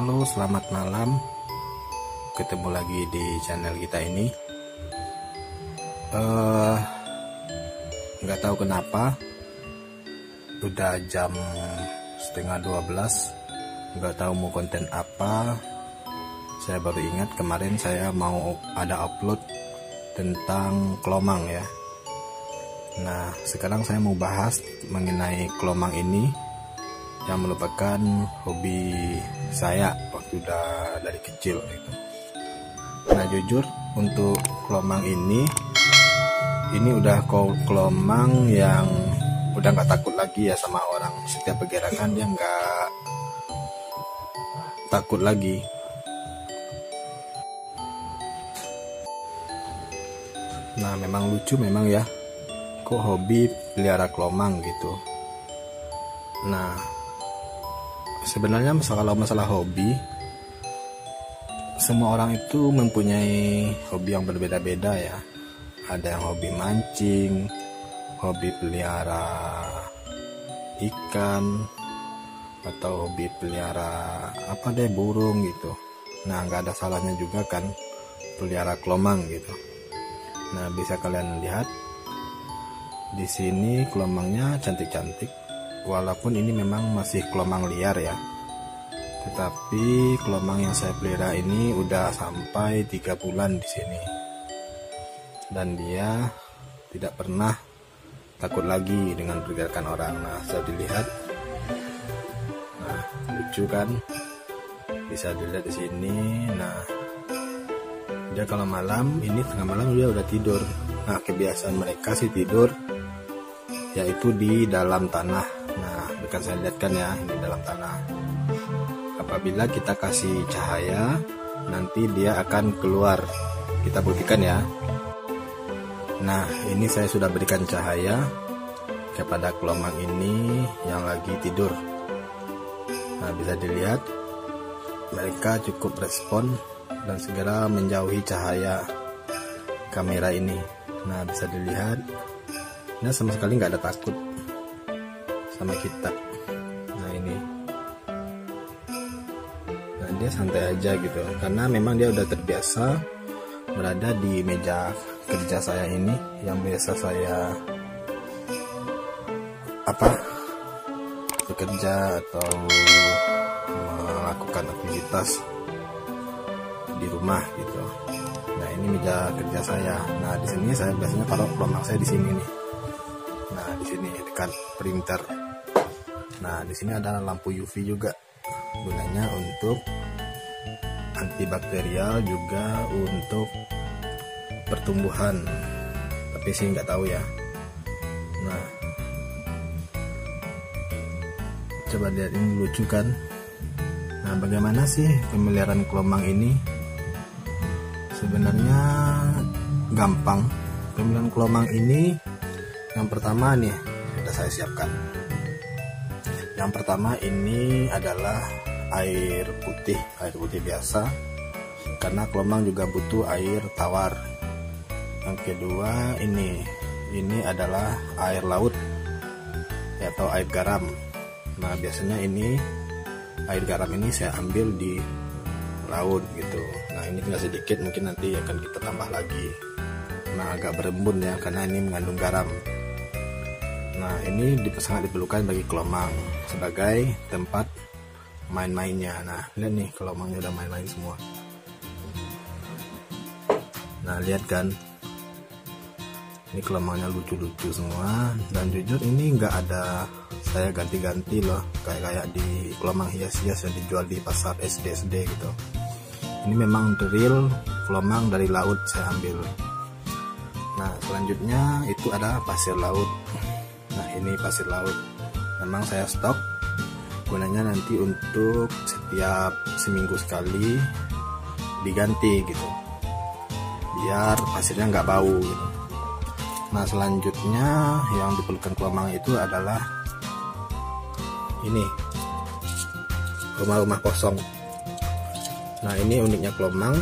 Halo, selamat malam. Ketemu lagi di channel kita ini. Nggak tahu kenapa udah jam 11:30. Nggak tahu mau konten apa. Saya baru ingat kemarin saya mau ada upload tentang kelomang ya. Nah, sekarang saya mau bahas mengenai kelomang ini yang merupakan hobi saya waktu udah dari kecil gitu. Nah, jujur untuk kelomang ini udah kelomang yang udah nggak takut lagi ya sama orang. Setiap pergerakan dia nggak takut lagi. Nah, memang lucu memang ya, kok hobi pelihara kelomang gitu. Nah, sebenarnya kalau masalah hobi, semua orang itu mempunyai hobi yang berbeda-beda ya. Ada yang hobi mancing, hobi pelihara ikan, atau hobi pelihara burung gitu. Nah, nggak ada salahnya juga kan pelihara kelomang gitu. Nah, bisa kalian lihat di sini kelomangnya cantik-cantik. Walaupun ini memang masih kelomang liar ya, tetapi kelomang yang saya pelihara ini udah sampai 3 bulan di sini, dan dia tidak pernah takut lagi dengan pergerakan orang. Nah, bisa dilihat, nah lucu kan, bisa dilihat di sini. Nah, dia kalau malam ini tengah malam dia udah tidur. Nah, kebiasaan mereka sih tidur yaitu di dalam tanah. Nah, bukan saya lihatkan ya, ini dalam tanah. Apabila kita kasih cahaya, nanti dia akan keluar. Kita buktikan ya. Nah, ini saya sudah berikan cahaya kepada kelomang ini yang lagi tidur. Nah, bisa dilihat mereka cukup respon dan segera menjauhi cahaya kamera ini. Nah, bisa dilihat, dia sama sekali nggak ada takut sama kita. Nah, ini, nah dia santai aja gitu, karena memang dia udah terbiasa berada di meja kerja saya ini, yang biasa saya bekerja atau melakukan aktivitas di rumah gitu. Nah, ini meja kerja saya. Nah, di sini saya biasanya taruh kelomang saya di sini nih. Nah, di sini dekat printer. Nah, di sini ada lampu UV juga, gunanya untuk antibakterial, juga untuk pertumbuhan. Tapi sih nggak tahu ya. Nah, coba lihat, ini lucu kan. Nah, bagaimana sih pemeliharaan kelomang ini? Sebenarnya gampang. Pemeliharaan kelomang ini, yang pertama nih sudah saya siapkan. Yang pertama ini adalah air putih biasa, karena kelomang juga butuh air tawar. Yang kedua ini adalah air laut atau air garam. Nah, biasanya ini air garam ini saya ambil di laut gitu. Nah, ini tinggal sedikit, mungkin nanti akan kita tambah lagi. Nah, agak berembun ya, karena ini mengandung garam. Nah, ini sangat diperlukan bagi kelomang sebagai tempat main-mainnya. Nah, lihat nih, kelomangnya udah main-main semua. Nah, lihat kan, ini kelomangnya lucu-lucu semua. Dan jujur ini nggak ada saya ganti-ganti loh, kayak di kelomang hias-hias yang dijual di pasar SD gitu. Ini memang real kelomang dari laut saya ambil. Nah, selanjutnya itu ada pasir laut. Nah, ini pasir laut memang saya stok, gunanya nanti untuk setiap seminggu sekali diganti gitu, biar pasirnya nggak bau gitu. Nah, selanjutnya yang diperlukan kelomang itu adalah ini, rumah-rumah kosong. Nah, ini uniknya kelomang,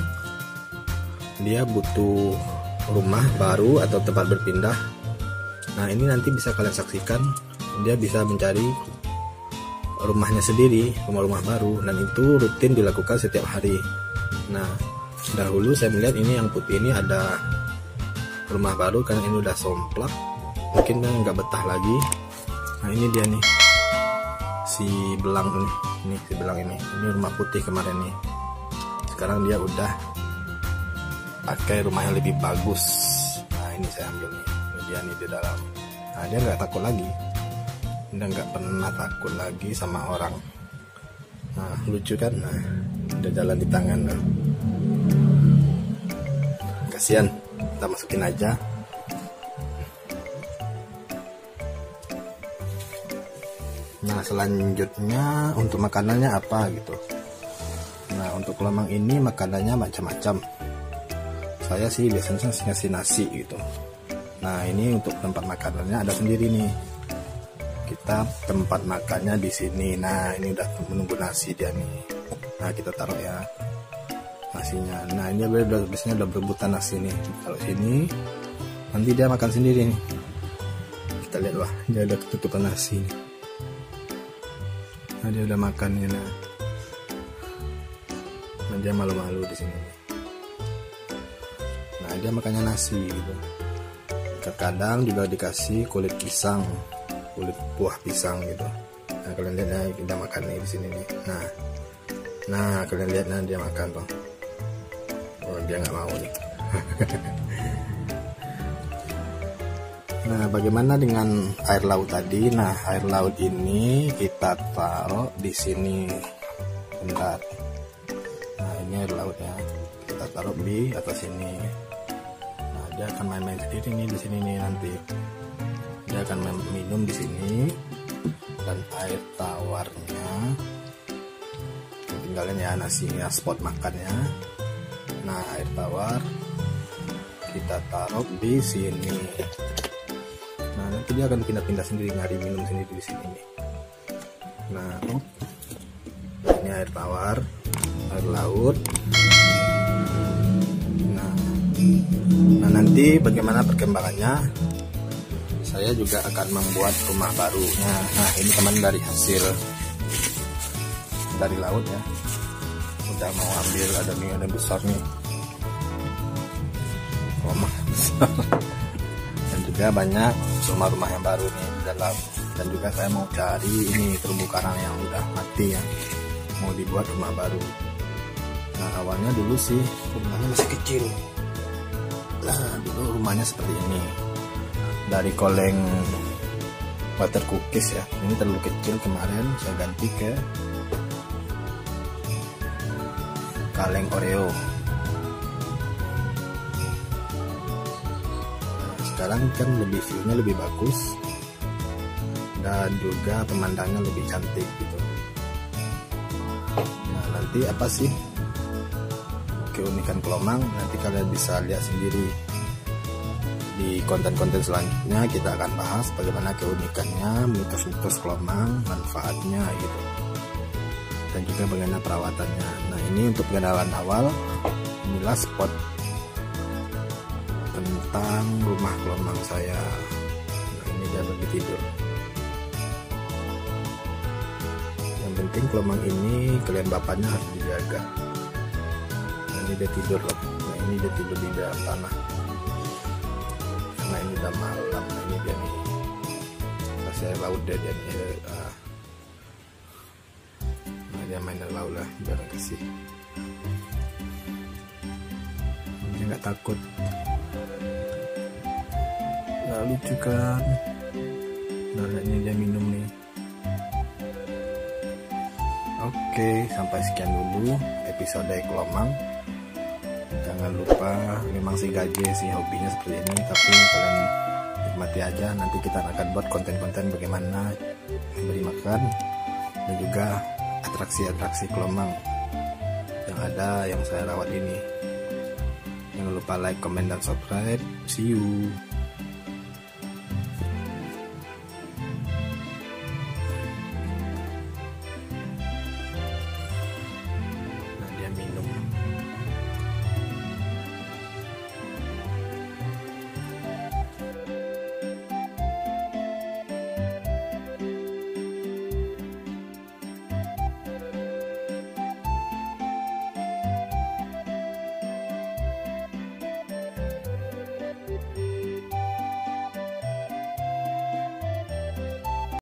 dia butuh rumah baru atau tempat berpindah. Nah, ini nanti bisa kalian saksikan, dia bisa mencari rumahnya sendiri, rumah-rumah baru, dan itu rutin dilakukan setiap hari. Nah, dahulu saya melihat ini yang putih ini ada rumah baru karena ini udah somplak, mungkin nggak betah lagi. Nah ini dia nih, si belang ini si belang ini rumah putih kemarin nih. Sekarang dia udah pakai rumah yang lebih bagus. Nah ini saya ambil nih, ini dia nih di dalam. Nah dia nggak takut lagi, udah nggak pernah takut lagi sama orang. Nah lucu kan, nah udah jalan di tangan. Nah. Kasihan, kita masukin aja. Nah selanjutnya untuk makanannya apa gitu. Nah untuk kelomang ini makanannya macam-macam. Saya sih biasanya ngasih nasi gitu. Nah ini untuk tempat makanannya ada sendiri nih. Kita tempat makannya di sini. Nah ini udah menunggu nasi dia nih. Nah kita taruh ya nasinya. Nah ini biasanya udah berebutan nasi nih. Kalau sini nanti dia makan sendiri nih. Kita lihat, wah dia udah ketutupan nasi nih. Nah dia udah makan ya. Nah dia malu-malu di sini. Nah dia makannya nasi gitu. Terkadang juga dikasih kulit pisang, kulit buah pisang gitu. Nah kalian lihat ya, dia makan nih di sini nih. Nah kalian lihat, nah dia makan tuh. Oh dia nggak mau nih. Nah bagaimana dengan air laut tadi? Nah air laut ini kita taruh di sini. Bentar. Nah ini air laut ya. Kita taruh di atas sini. Nah dia akan main-main sendiri nih di sini nih nanti. Dia akan minum di sini. Dan air tawarnya tinggalin ya nasinya, spot makannya. Nah air tawar kita taruh di sini. Nah nanti dia akan pindah-pindah sendiri, nyari minum sendiri di sini nih. Nah ini air tawar, air laut. Nah nanti bagaimana perkembangannya, saya juga akan membuat rumah barunya. Nah ini teman dari hasil dari laut ya, udah mau ambil, ada nih, ada besar nih, rumah besar. Dan juga banyak rumah-rumah yang baru nih di dalam. Dan juga saya mau cari ini terumbu karang yang udah mati ya, mau dibuat rumah baru. Nah awalnya dulu sih rumahnya masih kecil. Nah dulu rumahnya seperti ini, dari koleng water cookies ya, ini terlalu kecil, kemarin saya ganti ke kaleng Oreo. Nah, sekarang kan lebih view-nya lebih bagus dan juga pemandangan lebih cantik gitu. Nah nanti apa sih keunikan kelomang, nanti kalian bisa lihat sendiri di konten-konten selanjutnya. Kita akan bahas bagaimana keunikannya, mitos-mitos kelomang, manfaatnya gitu, dan juga bagaimana perawatannya. Nah ini untuk pengenalan awal, inilah spot tentang rumah kelomang saya. Nah ini dia bagi tidur. Yang penting kelomang ini kalian bapaknya harus dijaga. Nah ini dia tidur loh. Nah ini dia tidur di dalam tanah. Nah ini udah malam. Nah ini dia nih, kasih air laut dia nih. Nah dia main air laut lah, biar kasih. Dia nggak takut. Nah lucu kan. Nah ini dia minum nih. Oke, sampai sekian dulu episode kelomang. Jangan lupa, memang si gaje sih hobinya seperti ini, tapi kalian nikmati aja. Nanti kita akan buat konten-konten bagaimana memberi makan dan juga atraksi-atraksi kelomang yang ada, yang saya rawat ini. Jangan lupa like, comment, dan subscribe. See you.